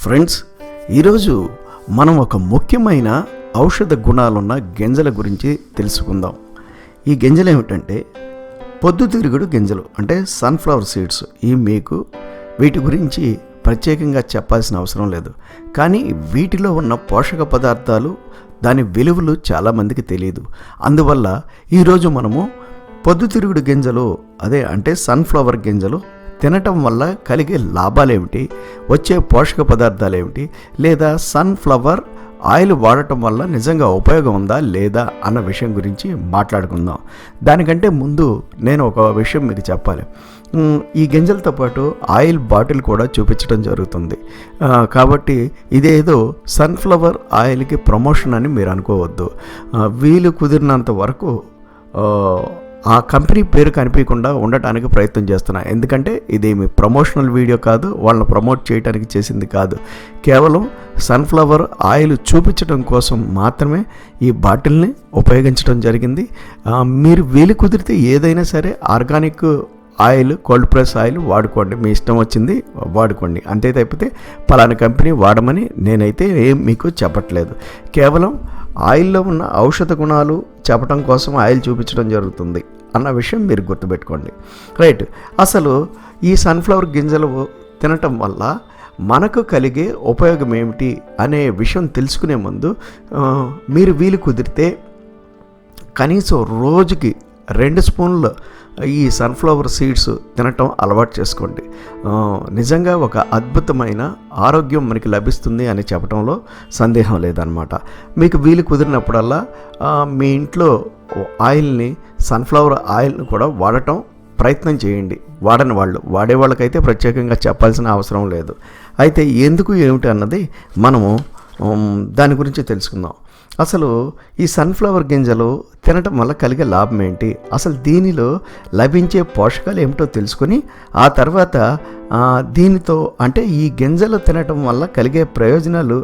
Friends, ఈరోజు మనం ఒక ముఖ్యమైన ఔషధ గుణాలున్న గింజల గురించి తెలుసుకుందాం. ఈ గింజలు ఏమిటంటే పొద్దుతిరుగుడు గింజలు, అంటే సన్ఫ్లవర్ సీడ్స్. మీకు వీటి గురించి ప్రత్యేకంగా చెప్పాల్సిన అవసరం లేదు, కానీ వీటిలో ఉన్న పోషక పదార్థాలు, దాని విలువలు చాలామందికి తెలియదు. అందువల్ల ఈరోజు మనము పొద్దుతిరుగుడు గింజలు, అంటే సన్ఫ్లవర్ గింజలు తినటం వల్ల కలిగే లాభాలేమిటి, వచ్చే పోషక పదార్థాలు ఏమిటి, లేదా సన్ఫ్లవర్ ఆయిల్ వాడటం వల్ల నిజంగా ఉపయోగం ఉందా లేదా అన్న విషయం గురించి మాట్లాడుకుందాం. దానికంటే ముందు నేను ఒక విషయం మీకు చెప్పాలి. ఈ గింజలతో పాటు ఆయిల్ బాటిల్ కూడా చూపించడం జరుగుతుంది. కాబట్టి ఇదేదో సన్ఫ్లవర్ ఆయిల్కి ప్రమోషన్ అని మీరు అనుకోవద్దు. వీలు కుదిరినంత వరకు ఆ కంపెనీ పేరు కనిపించకుండా ఉండటానికి ప్రయత్నం చేస్తున్నా. ఎందుకంటే ఇదేమి ప్రమోషనల్ వీడియో కాదు, వాళ్ళని ప్రమోట్ చేయడానికి చేసింది కాదు. కేవలం సన్ఫ్లవర్ ఆయిల్ చూపించడం కోసం మాత్రమే ఈ బాటిల్ని ఉపయోగించడం జరిగింది. మీరు వీలు కుదిరితే ఏదైనా సరే organic oil, cold press oil వాడుకోండి, మీ ఇష్టం వచ్చింది వాడుకోండి. అంతే తప్పితే పలానా కంపెనీ వాడమని నేనైతే ఏం మీకు చెప్పట్లేదు. కేవలం ఆయిల్లో ఉన్న ఔషధ గుణాలు చెప్పడం కోసం ఆయిల్ చూపించడం జరుగుతుంది అన్న విషయం మీరు గుర్తుపెట్టుకోండి. రైట్. అసలు ఈ సన్ఫ్లవర్ గింజలు తినటం వల్ల మనకు కలిగే ఉపయోగం ఏమిటి అనే విషయం తెలుసుకునే ముందు మీరు వీలు కుదిరితే కనీసం రోజుకి 2 స్పూన్లు ఈ సన్ఫ్లవర్ సీడ్స్ తినటం అలవాటు చేసుకోండి. నిజంగా ఒక అద్భుతమైన ఆరోగ్యం మనకి లభిస్తుంది అని చెప్పడంలో సందేహం లేదనమాట. మీకు వీలు కుదిరినప్పుడల్లా మీ ఇంట్లో ఆయిల్ని, సన్ఫ్లవర్ ఆయిల్ని కూడా వాడటం ప్రయత్నం చేయండి. వాడని వాళ్ళు, వాడేవాళ్ళకైతే ప్రత్యేకంగా చెప్పాల్సిన అవసరం లేదు. అయితే ఎందుకు ఏమిటి అన్నది మనము దాని గురించి తెలుసుకుందాం. అసలు ఈ సన్ఫ్లవర్ గింజలు తినటం వల్ల కలిగే లాభం ఏంటి, అసలు దీనిలో లభించే పోషకాలు ఏమిటో తెలుసుకొని ఆ తర్వాత దీనితో, అంటే ఈ గింజలు తినటం వల్ల కలిగే ప్రయోజనాలు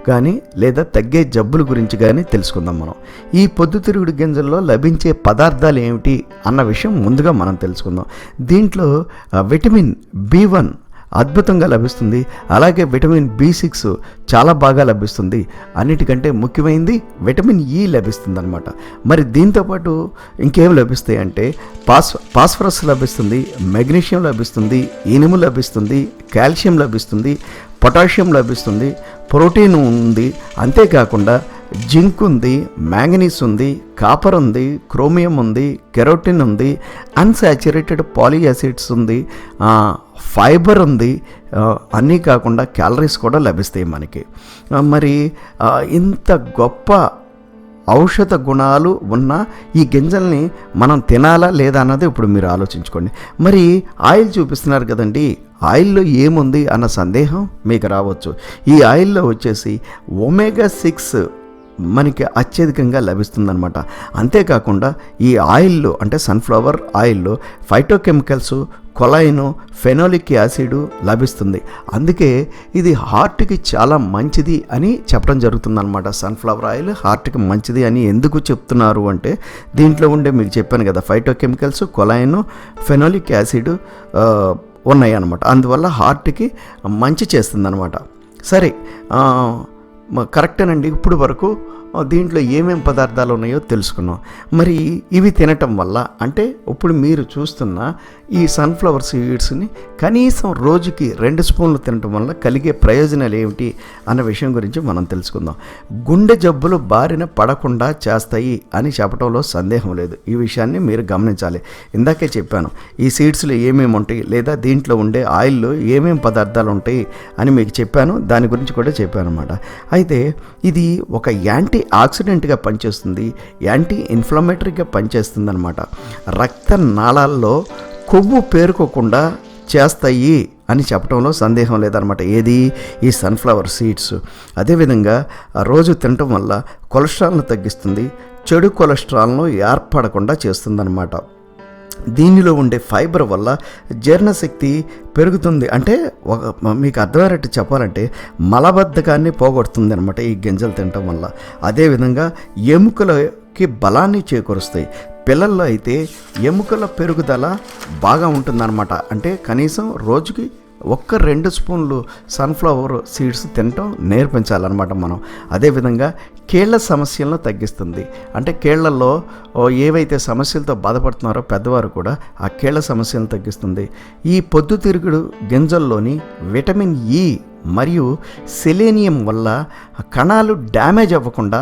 కానీ లేదా తగ్గే జబ్బుల గురించి కానీ తెలుసుకుందాం మనం. ఈ పొద్దుతిరుగుడు గింజల్లో లభించే పదార్థాలు ఏమిటి అన్న విషయం ముందుగా మనం తెలుసుకుందాం. దీంట్లో విటమిన్ B1 అద్భుతంగా లభిస్తుంది. అలాగే విటమిన్ B6 చాలా బాగా లభిస్తుంది. అన్నిటికంటే ముఖ్యమైనది విటమిన్ E లభిస్తుంది అనమాట. మరి దీంతోపాటు ఇంకేం లభిస్తాయి అంటే ఫాస్ఫరస్ లభిస్తుంది, మెగ్నీషియం లభిస్తుంది, ఇనుము లభిస్తుంది, కాల్షియం లభిస్తుంది, పొటాషియం లభిస్తుంది, ప్రోటీన్ ఉంది. అంతేకాకుండా జింక్ ఉంది, మ్యాంగనీస్ ఉంది, కాపర్ ఉంది, క్రోమియం ఉంది, కెరోటిన్ ఉంది, అన్సాచురేటెడ్ పాలీ యాసిడ్స్ ఉంది, ఫైబర్ ఉంది. అన్నీ కాకుండా క్యాలరీస్ కూడా లభిస్తాయి మనకి. మరి ఇంత గొప్ప ఔషధ గుణాలు ఉన్న ఈ గింజల్ని మనం తినాలా లేదా అన్నది ఇప్పుడు మీరు ఆలోచించుకోండి. మరి ఆయిల్ చూపిస్తున్నారు కదండి, ఆయిల్లో ఏముంది అన్న సందేహం మీకు రావచ్చు. ఈ ఆయిల్లో వచ్చేసి ఒమేగా-6 మనకి అత్యధికంగా లభిస్తుందన్నమాట. అంతేకాకుండా ఈ ఆయిల్లో, అంటే సన్ఫ్లవర్ ఆయిల్లో ఫైటోకెమికల్స్, కొలైను, ఫెనోలిక్ యాసిడ్ లభిస్తుంది. అందుకే ఇది హార్ట్కి చాలా మంచిది అని చెప్పడం జరుగుతుందన్నమాట. సన్ఫ్లవర్ ఆయిల్ హార్ట్కి మంచిది అని ఎందుకు చెప్తున్నారు అంటే, దీంట్లో ఉండే, మీకు చెప్పాను కదా, ఫైటోకెమికల్స్, కొలైను, ఫెనోలిక్ యాసిడ్ ఉన్నాయి అన్నమాట. అందువల్ల హార్ట్కి మంచి చేస్తుందన్నమాట. సరే, కరెక్టేనండి. ఇప్పుడు వరకు దీంట్లో ఏమేం పదార్థాలు ఉన్నాయో తెలుసుకున్నాం. మరి ఇవి తినటం వల్ల, అంటే ఇప్పుడు మీరు చూస్తున్న ఈ సన్ఫ్లవర్ సీడ్స్ని కనీసం రోజుకి 2 స్పూన్లు తినటం వల్ల కలిగే ప్రయోజనాలు ఏమిటి అన్న విషయం గురించి మనం తెలుసుకుందాం. గుండె జబ్బులు బారిన పడకుండా చేస్తాయి అని చెప్పడంలో సందేహం లేదు. ఈ విషయాన్ని మీరు గమనించాలి. ఇందాకే చెప్పాను, ఈ సీడ్స్లో ఏమేమి ఉంటాయి, లేదా దీంట్లో ఉండే ఆయిల్లో ఏమేమి పదార్థాలు ఉంటాయి అని మీకు చెప్పాను. దాని గురించి కూడా చెప్పాను అన్నమాట. అయితే ఇది ఒక యాంటీ ఆక్సిడెంట్గా పనిచేస్తుంది, యాంటీ ఇన్ఫ్లమేటరీగా పనిచేస్తుంది అనమాట. రక్త నాళాల్లో కొవ్వు పేరుకోకుండా చేస్తాయి అని చెప్పడంలో సందేహం లేదనమాట. ఏది? ఈ సన్ఫ్లవర్ సీడ్స్. అదేవిధంగా రోజు తినటం వల్ల కొలెస్ట్రాల్ను తగ్గిస్తుంది, చెడు కొలెస్ట్రాల్ను ఏర్పడకుండా చేస్తుందన్నమాట. దీనిలో ఉండే ఫైబర్ వల్ల జీర్ణశక్తి పెరుగుతుంది. అంటే మీకు అర్థమయ్యేటట్టు చెప్పాలంటే మలబద్ధకాన్ని పోగొడుతుంది అనమాట ఈ గింజలు తినటం వల్ల. అదేవిధంగా ఎముకలకి బలాన్ని చేకూరుస్తాయి. పిల్లల్లో అయితే ఎముకల పెరుగుదల బాగా ఉంటుందన్నమాట. అంటే కనీసం రోజుకి ఒక్క 2 స్పూన్లు సన్ఫ్లవర్ సీడ్స్ తినటం నేర్పించాలన్నమాట మనం. అదేవిధంగా కీళ్ళ సమస్యలను తగ్గిస్తుంది. అంటే కీళ్లలో ఏవైతే సమస్యలతో బాధపడుతున్నారో పెద్దవారు కూడా ఆ కీళ్ళ సమస్యలను తగ్గిస్తుంది. ఈ పొద్దుతిరుగుడు గింజల్లోని విటమిన్ ఇ మరియు సెలేనియం వల్ల కణాలు డ్యామేజ్ అవ్వకుండా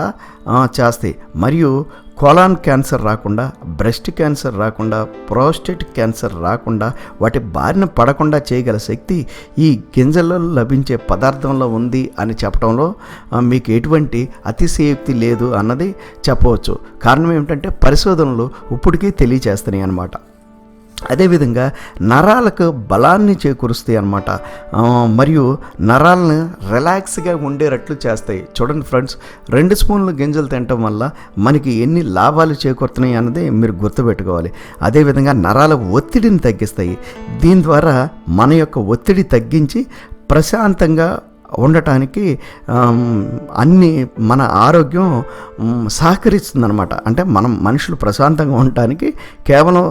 చేస్తాయి. మరియు కోలాన్ క్యాన్సర్ రాకుండా, బ్రెస్ట్ క్యాన్సర్ రాకుండా, ప్రోస్టేట్ క్యాన్సర్ రాకుండా, వాటి బారిన పడకుండా చేయగల శక్తి ఈ గింజల్లో లభించే పదార్థంలో ఉంది అని చెప్పడంలో మీకు ఎటువంటి అతిశయోక్తి లేదు అన్నది చెప్పవచ్చు. కారణం ఏమిటంటే పరిశోధనలు ఇప్పటికీ తెలియచేస్తున్నాయి అన్నమాట. అదేవిధంగా నరాలకు బలాన్ని చేకూరుస్తాయి అన్నమాట. మరియు నరాలను రిలాక్స్గా ఉండేటట్లు చేస్తాయి. చూడండి ఫ్రెండ్స్, 2 స్పూన్లు గింజలు తినటం వల్ల మనకి ఎన్ని లాభాలు చేకూరుతున్నాయి అన్నది మీరు గుర్తుపెట్టుకోవాలి. అదేవిధంగా నరాల ఒత్తిడిని తగ్గిస్తాయి. దీని ద్వారా మన యొక్క ఒత్తిడి తగ్గించి ప్రశాంతంగా ఉండటానికి అన్ని మన ఆరోగ్యం సహకరిస్తుందన్నమాట. అంటే మనుషులు ప్రశాంతంగా ఉండటానికి కేవలం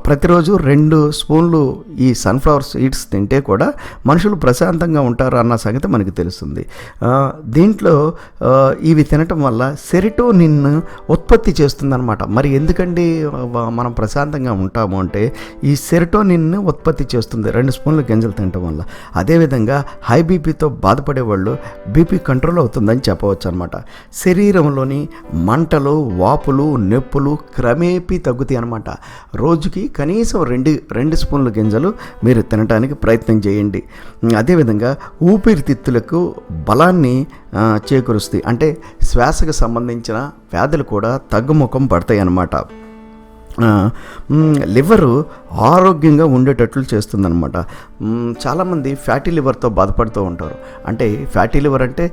ప్రతిరోజు 2 స్పూన్లు ఈ సన్ఫ్లవర్ సీడ్స్ తింటే కూడా మనుషులు ప్రశాంతంగా ఉంటారు అన్న సంగతి మనకి తెలుస్తుంది. దీంట్లో ఇవి తినటం వల్ల సెరిటోనిన్ ఉత్పత్తి చేస్తుందన్నమాట. మరి ఎందుకండి మనం ప్రశాంతంగా ఉంటాము అంటే ఈ సెరిటోనిన్ ఉత్పత్తి చేస్తుంది 2 స్పూన్ల గింజలు తినటం వల్ల. అదేవిధంగా హై బీపీతో బాధపడేవాళ్ళు బీపీ కంట్రోల్ అవుతుందని చెప్పవచ్చు అనమాట. శరీరంలోని మంటలు, వాపులు, నొప్పులు క్రమేపీ తగ్గుతాయి అనమాట. రోజుకి కనీసం 2 స్పూన్ల గింజలు మీరు తినడానికి ప్రయత్నం చేయండి. అదేవిధంగా ఊపిరితిత్తులకు బలాన్ని చేకూరుస్తాయి. అంటే శ్వాసకు సంబంధించిన వ్యాధులు కూడా తగ్గుముఖం పడతాయి అన్నమాట. లివరు ఆరోగ్యంగా ఉండేటట్లు చేస్తుందన్నమాట. చాలామంది ఫ్యాటీ లివర్తో బాధపడుతూ ఉంటారు. అంటే ఫ్యాటీ లివర్ అంటే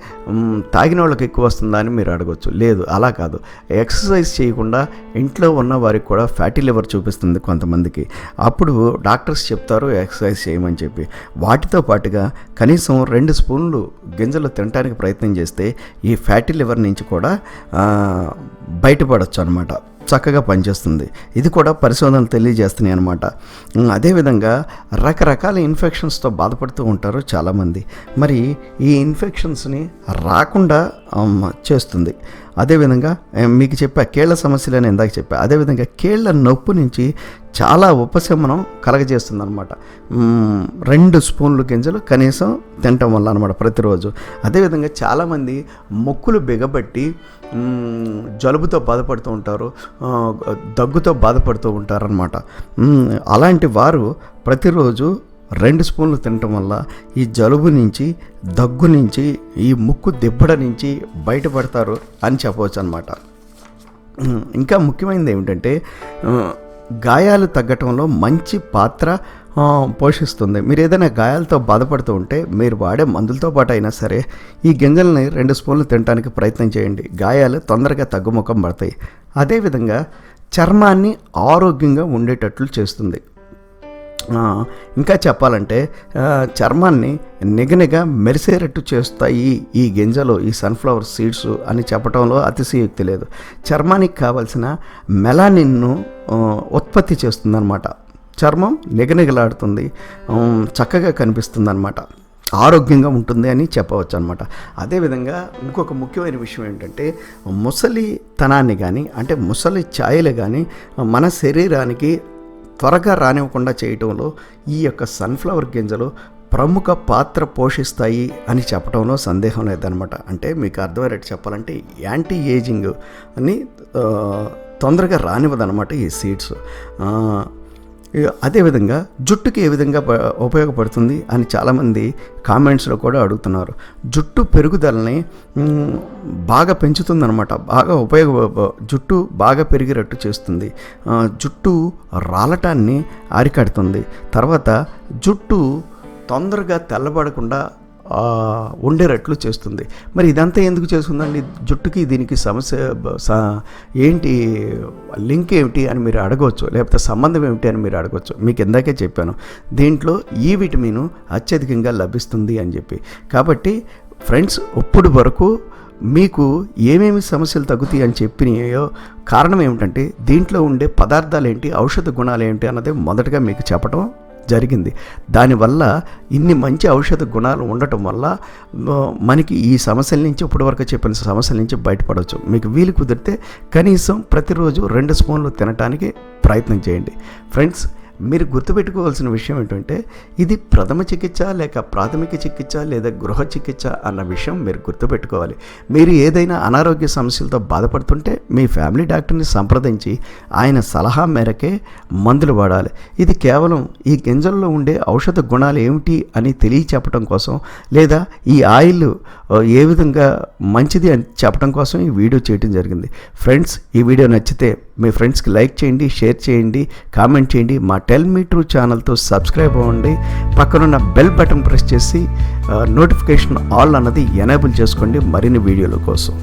తాగిన వాళ్ళకి ఎక్కువ వస్తుందా అని మీరు అడగవచ్చు. లేదు, అలా కాదు. ఎక్సర్సైజ్ చేయకుండా ఇంట్లో ఉన్న వారికి కూడా ఫ్యాటీ లివర్ చూపిస్తుంది కొంతమందికి. అప్పుడు డాక్టర్స్ చెప్తారు ఎక్సర్సైజ్ చేయమని చెప్పి. వాటితో పాటుగా కనీసం 2 స్పూన్లు గింజలు తినడానికి ప్రయత్నం చేస్తే ఈ ఫ్యాటీ లివర్ నుంచి కూడా బయటపడవచ్చు అనమాట. చక్కగా పనిచేస్తుంది. ఇది కూడా పరిశోధనలు తెలియజేస్తున్నాయి అన్నమాట. అదేవిధంగా రకరకాల ఇన్ఫెక్షన్స్తో బాధపడుతూ ఉంటారు చాలామంది. మరి ఈ ఇన్ఫెక్షన్స్ని రాకుండా చేస్తుంది. అదేవిధంగా మీకు చెప్పా కీళ్ళ సమస్యలని ఇందాక చెప్పా. అదేవిధంగా కీళ్ళ నొప్పి నుంచి చాలా ఉపశమనం కలగజేస్తుంది అనమాట 2 స్పూన్లు గింజలు కనీసం తినటం వల్ల అనమాట ప్రతిరోజు. అదేవిధంగా చాలామంది మొక్కులు బిగబట్టి జలుబుతో బాధపడుతూ ఉంటారు, దగ్గుతో బాధపడుతూ ఉంటారనమాట. అలాంటి వారు ప్రతిరోజు 2 స్పూన్లు తినటం వల్ల ఈ జలుబు నుంచి, దగ్గు నుంచి, ఈ ముక్కు దిబ్బడ నుంచి బయటపడతారు అని చెప్పవచ్చు అనమాట. ఇంకా ముఖ్యమైనది ఏమిటంటే గాయాలు తగ్గటంలో మంచి పాత్ర పోషిస్తుంది. మీరు ఏదైనా గాయాలతో బాధపడుతూ ఉంటే మీరు వాడే మందులతో పాటు అయినా సరే ఈ గింజల్ని 2 స్పూన్లు తినడానికి ప్రయత్నం చేయండి. గాయాలు తొందరగా తగ్గుముఖం పడతాయి. అదేవిధంగా చర్మాన్ని ఆరోగ్యంగా ఉండేటట్లు చేస్తుంది. ఇంకా చెప్పాలంటే చర్మాన్ని నిగనిగా మెరిసేటట్టు చేస్తాయి ఈ గింజలు, ఈ సన్ఫ్లవర్ సీడ్స్ అని చెప్పడంలో అతిశయోక్తి లేదు. చర్మానికి కావలసిన మెలానిన్ను ఉత్పత్తి చేస్తుందన్నమాట. చర్మం నిగనిగలాడుతుంది, చక్కగా కనిపిస్తుంది అన్నమాట, ఆరోగ్యంగా ఉంటుంది అని చెప్పవచ్చు అనమాట. అదేవిధంగా ఇంకొక ముఖ్యమైన విషయం ఏంటంటే ముసలితనాన్ని కానీ అంటే ముసలి ఛాయలు కానీ మన శరీరానికి త్వరగా రానివ్వకుండా చేయటంలో ఈ యొక్క సన్ఫ్లవర్ గింజలు ప్రముఖ పాత్ర పోషిస్తాయి అని చెప్పడంలో సందేహం లేదనమాట. అంటే మీకు అర్థమయ్యేటట్టు చెప్పాలంటే యాంటీ ఏజింగ్ అని తొందరగా రానివ్వదనమాట ఈ సీడ్స్. అదేవిధంగా జుట్టుకి ఏ విధంగా ఉపయోగపడుతుంది అని చాలామంది కామెంట్స్లో కూడా అడుగుతున్నారు. జుట్టు పెరుగుదలని బాగా పెంచుతుందన్నమాట. జుట్టు బాగా పెరిగేటట్టు చేస్తుంది. జుట్టు రాలటాన్ని అరికడుతుంది. తర్వాత జుట్టు తొందరగా తెల్లబడకుండా ఉండేటట్లు చేస్తుంది. మరి ఇదంతా ఎందుకు చేస్తుందండి? జుట్టుకి దీనికి సమస్య ఏంటి, లింక్ ఏమిటి అని మీరు అడగవచ్చు, లేకపోతే సంబంధం ఏమిటి అని మీరు అడగవచ్చు. మీకు ఇందాకే చెప్పాను దీంట్లో ఈ విటమిన్ అత్యధికంగా లభిస్తుంది అని చెప్పి. కాబట్టి ఫ్రెండ్స్, ఇప్పుడు వరకు మీకు ఏమేమి సమస్యలు తగ్గుతాయి అని చెప్పినాయో కారణం ఏమిటంటే దీంట్లో ఉండే పదార్థాలు ఏంటి, ఔషధ గుణాలు ఏంటి అన్నది మొదటగా మీకు చెప్పడం జరిగింది. దానివల్ల ఇన్ని మంచి ఔషధ గుణాలు ఉండటం వల్ల మనకి ఈ సమస్యల నుంచి, ఇప్పటివరకు చెప్పిన సమస్యల నుంచి బయటపడవచ్చు. మీకు వీలు కుదిరితే కనీసం ప్రతిరోజు 2 స్పూన్లు తినటానికి ప్రయత్నం చేయండి. ఫ్రెండ్స్, మీరు గుర్తుపెట్టుకోవాల్సిన విషయం ఏంటంటే, ఇది ప్రథమ చికిత్స లేక ప్రాథమిక చికిత్స లేదా గృహ చికిత్స అన్న విషయం మీరు గుర్తుపెట్టుకోవాలి. మీరు ఏదైనా అనారోగ్య సమస్యలతో బాధపడుతుంటే మీ ఫ్యామిలీ డాక్టర్ని సంప్రదించి ఆయన సలహా మేరకే మందులు వాడాలి. ఇది కేవలం ఈ గింజల్లో ఉండే ఔషధ గుణాలు ఏమిటి అని తెలియచెప్పడం కోసం, లేదా ఈ ఆయిల్ ఏ విధంగా మంచిది అని చెప్పడం కోసం ఈ వీడియో చేయడం జరిగింది. ఫ్రెండ్స్, ఈ వీడియో నచ్చితే మీ ఫ్రెండ్స్కి లైక్ చేయండి, షేర్ చేయండి, కామెంట్ చేయండి. మా టెల్ మీ ట్రూ ఛానల్తో సబ్స్క్రైబ్ అవ్వండి. పక్కనున్న బెల్ బటన్ ప్రెస్ చేసి నోటిఫికేషన్ ఆల్ అన్నది ఎనేబుల్ చేసుకోండి మరిన్ని వీడియోల కోసం.